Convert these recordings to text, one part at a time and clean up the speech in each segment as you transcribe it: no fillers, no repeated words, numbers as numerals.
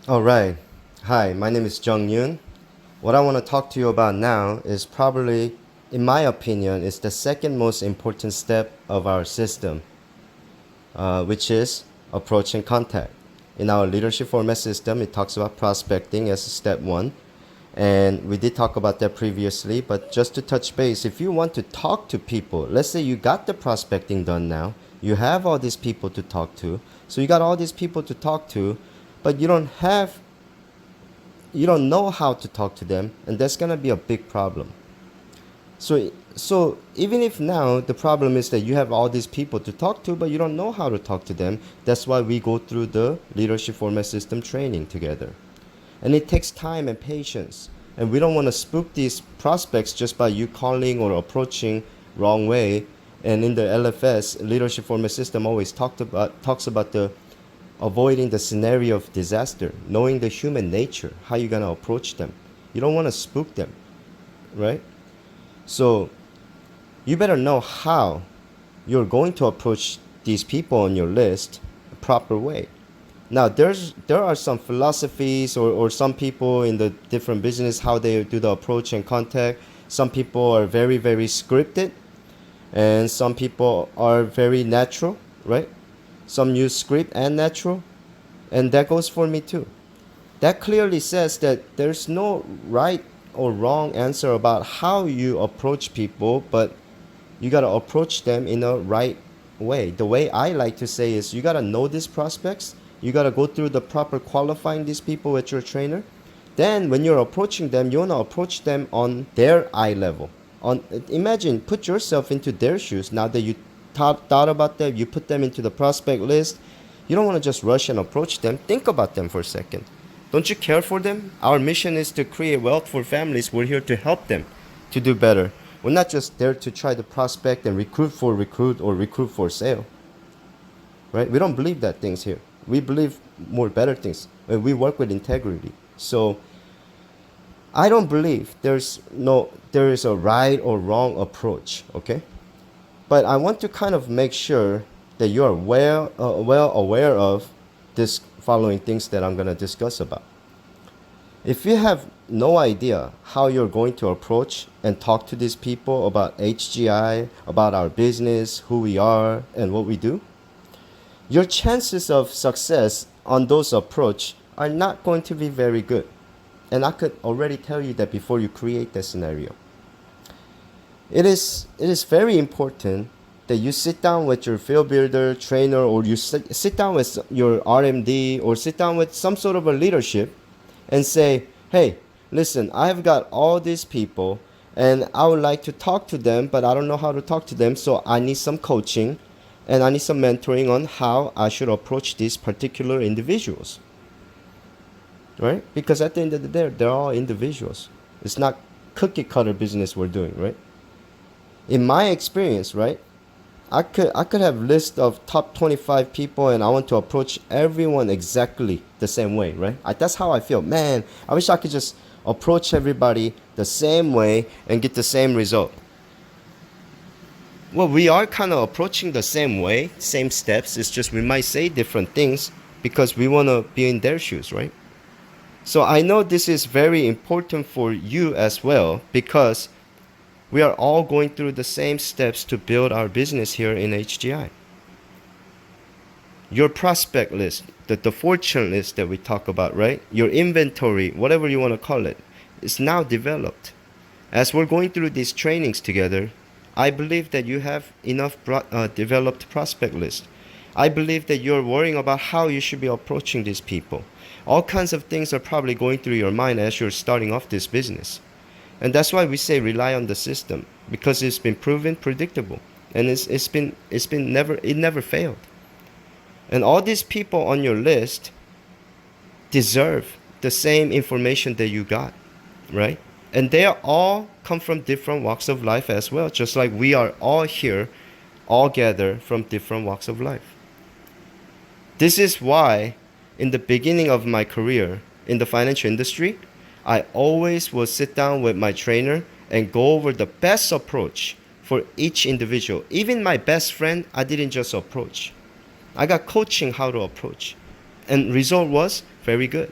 All right. Hi, my name is Jung Yoon. What I want to talk to you about now is probably, in my opinion, is the second most important step of our system, which is approach and contact. In our leadership format system, it talks about prospecting as step one. And we did talk about that previously, but just to touch base, if you want to talk to people, let's say you got the prospecting done now, you have all these people to talk to, so you got all these people to talk to, but you don't know how to talk to them, and that's gonna be a big problem. So even if now the problem is that you have all these people to talk to, but you don't know how to talk to them, that's why we go through the leadership format system training together. And it takes time and patience. And we don't want to spook these prospects just by you calling or approaching wrong way. And in the LFS, leadership format system always talks about the avoiding the scenario of disaster, knowing the human nature, how you're gonna approach them. You don't want to spook them, right? So you better know how you're going to approach these people on your list a proper way. Now there are some philosophies or some people in the different business how they do the approach and contact. Some people are very scripted, and some people are very natural, right? Some use script and natural, and that goes for me too. That clearly says that there's no right or wrong answer about how you approach people, but you got to approach them in a right way. The way I like to say is you got to know these prospects. You got to go through the proper qualifying these people with your trainer. Then when you're approaching them, you want to approach them on their eye level. Imagine, put yourself into their shoes. Now that you thought about them, you put them into the prospect list. You don't want to just rush and approach them. Think about them for a second. Don't you care for them? Our mission is to create wealth for families. We're here to help them to do better. We're not just there to try to prospect and recruit or recruit for sale. Right? We don't believe that things here. We believe more better things. And we work with integrity. So I don't believe there is a right or wrong approach, okay? But I want to kind of make sure that you are well aware of this following things that I'm going to discuss about. If you have no idea how you're going to approach and talk to these people about HGI, about our business, who we are, and what we do, your chances of success on those approach are not going to be very good. And I could already tell you that before you create the scenario. It is very important that you sit down with your field builder, trainer, or you sit down with your RMD or sit down with some sort of a leadership and say, hey, listen, I've got all these people and I would like to talk to them, but I don't know how to talk to them, so I need some coaching and I need some mentoring on how I should approach these particular individuals. Right? Because at the end of the day, they're all individuals. It's not cookie cutter business we're doing, right? In my experience, right, I could have list of top 25 people and I want to approach everyone exactly the same way, right? That's how I feel. Man, I wish I could just approach everybody the same way and get the same result. Well, we are kind of approaching the same way, same steps. It's just we might say different things because we want to be in their shoes, right? So I know this is very important for you as well because we are all going through the same steps to build our business here in HGI. Your prospect list, the fortune list that we talk about, right? Your inventory, whatever you want to call it, is now developed. As we're going through these trainings together, I believe that you have enough developed prospect list. I believe that you're worrying about how you should be approaching these people. All kinds of things are probably going through your mind as you're starting off this business. And that's why we say rely on the system, because it's been proven predictable and it never failed. And all these people on your list deserve the same information that you got, right? And they are all come from different walks of life as well, just like we are all here, all gather from different walks of life. This is why in the beginning of my career in the financial industry, I always will sit down with my trainer and go over the best approach for each individual. Even my best friend, I didn't just approach. I got coaching how to approach. And result was very good.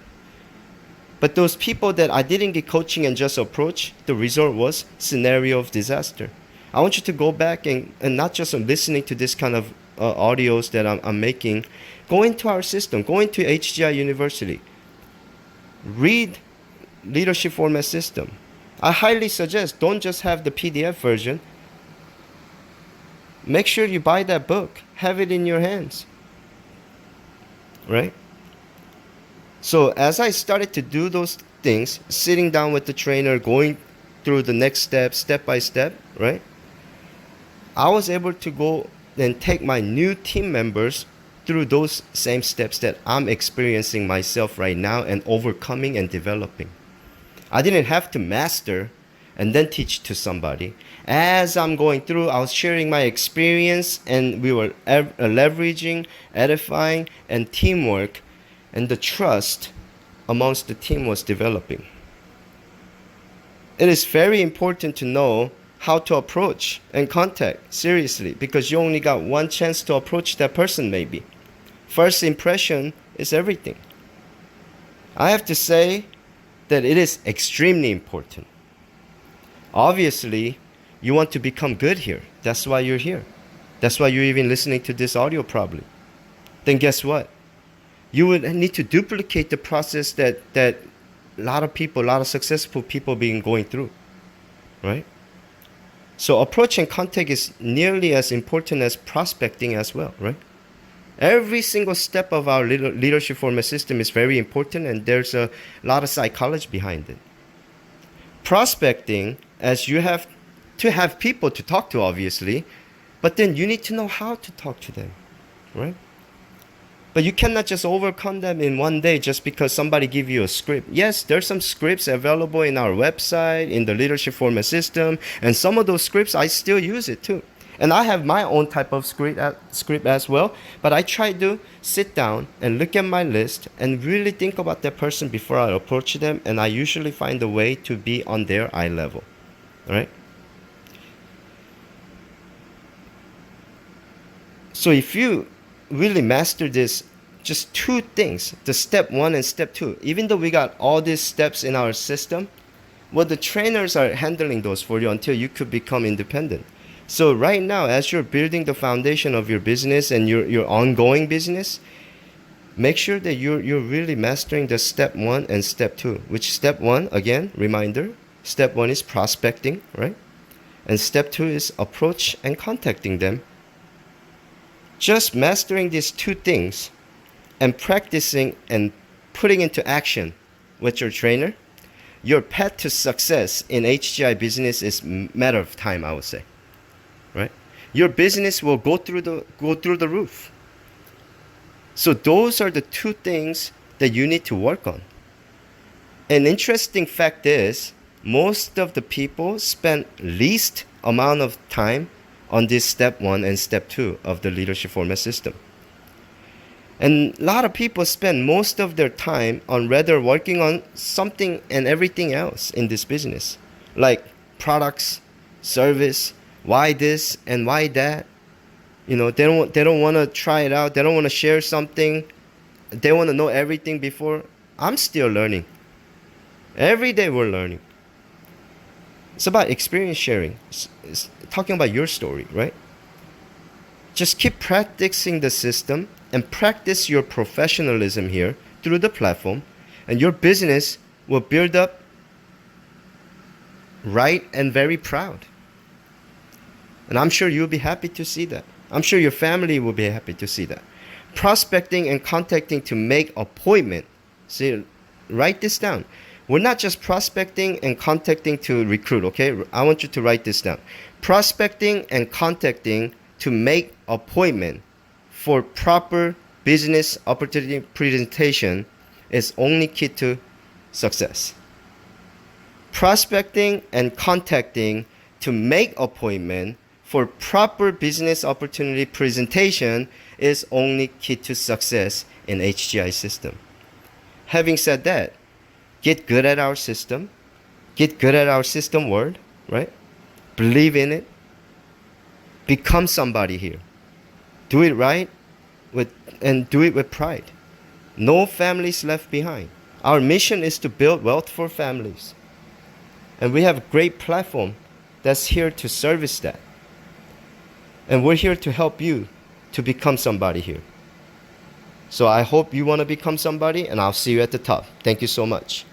But those people that I didn't get coaching and just approach, the result was scenario of disaster. I want you to go back and not just listening to this kind of audios that I'm making. Go into our system. Go into HGI University. Read Leadership Format System. I highly suggest don't just have the PDF version. Make sure you buy that book. Have it in your hands. Right? So as I started to do those things, sitting down with the trainer, going through the next step by step, right? I was able to go and take my new team members through those same steps that I'm experiencing myself right now and overcoming and developing. I didn't have to master and then teach to somebody. As I'm going through, I was sharing my experience, and we were leveraging, edifying, and teamwork, and the trust amongst the team was developing. It is very important to know how to approach and contact seriously, because you only got one chance to approach that person maybe. First impression is everything. I have to say that it is extremely important. Obviously, you want to become good here. That's why you're here. That's why you're even listening to this audio probably. Then guess what? You would need to duplicate the process that a lot of successful people been going through, right? So approach and contact is nearly as important as prospecting as well, right? Every single step of our leadership format system is very important, and there's a lot of psychology behind it. Prospecting, as you have to have people to talk to, obviously, but then you need to know how to talk to them, right? But you cannot just overcome them in one day just because somebody give you a script. Yes, there's some scripts available in our website, in the leadership format system, and some of those scripts, I still use it too. And I have my own type of script as well, but I try to sit down and look at my list and really think about that person before I approach them, and I usually find a way to be on their eye level, all right? So if you really master this, just two things, the step 1 and step 2, even though we got all these steps in our system, well, the trainers are handling those for you until you could become independent. So right now, as you're building the foundation of your business and your ongoing business, make sure that you're really mastering the step 1 and step 2, which step 1, again, reminder, step 1 is prospecting, right? And step 2 is approach and contacting them. Just mastering these two things and practicing and putting into action with your trainer, your path to success in HGI business is matter of time, I would say. Right? Your business will go through the roof. So those are the two things that you need to work on. An interesting fact is, most of the people spend least amount of time on this step 1 and step 2 of the leadership format system. And a lot of people spend most of their time on rather working on something and everything else in this business, like products, service, why this and why that. You know, they don't want to try it out. They don't want to share something. They want to know everything before. I'm still learning. Every day we're learning. It's about experience sharing. It's talking about your story, right? Just keep practicing the system and practice your professionalism here through the platform, and your business will build up right and very proud. And I'm sure you'll be happy to see that. I'm sure your family will be happy to see that. Prospecting and contacting to make appointment. See, write this down. We're not just prospecting and contacting to recruit, okay? I want you to write this down. Prospecting and contacting to make appointment for proper business opportunity presentation is only key to success. Prospecting and contacting to make appointment for proper business opportunity presentation is only key to success in HGI system. Having said that, get good at our system. Get good at our system word, right? Believe in it. Become somebody here. Do it right and do it with pride. No families left behind. Our mission is to build wealth for families. And we have a great platform that's here to service that. And we're here to help you to become somebody here. So I hope you want to become somebody, and I'll see you at the top. Thank you so much.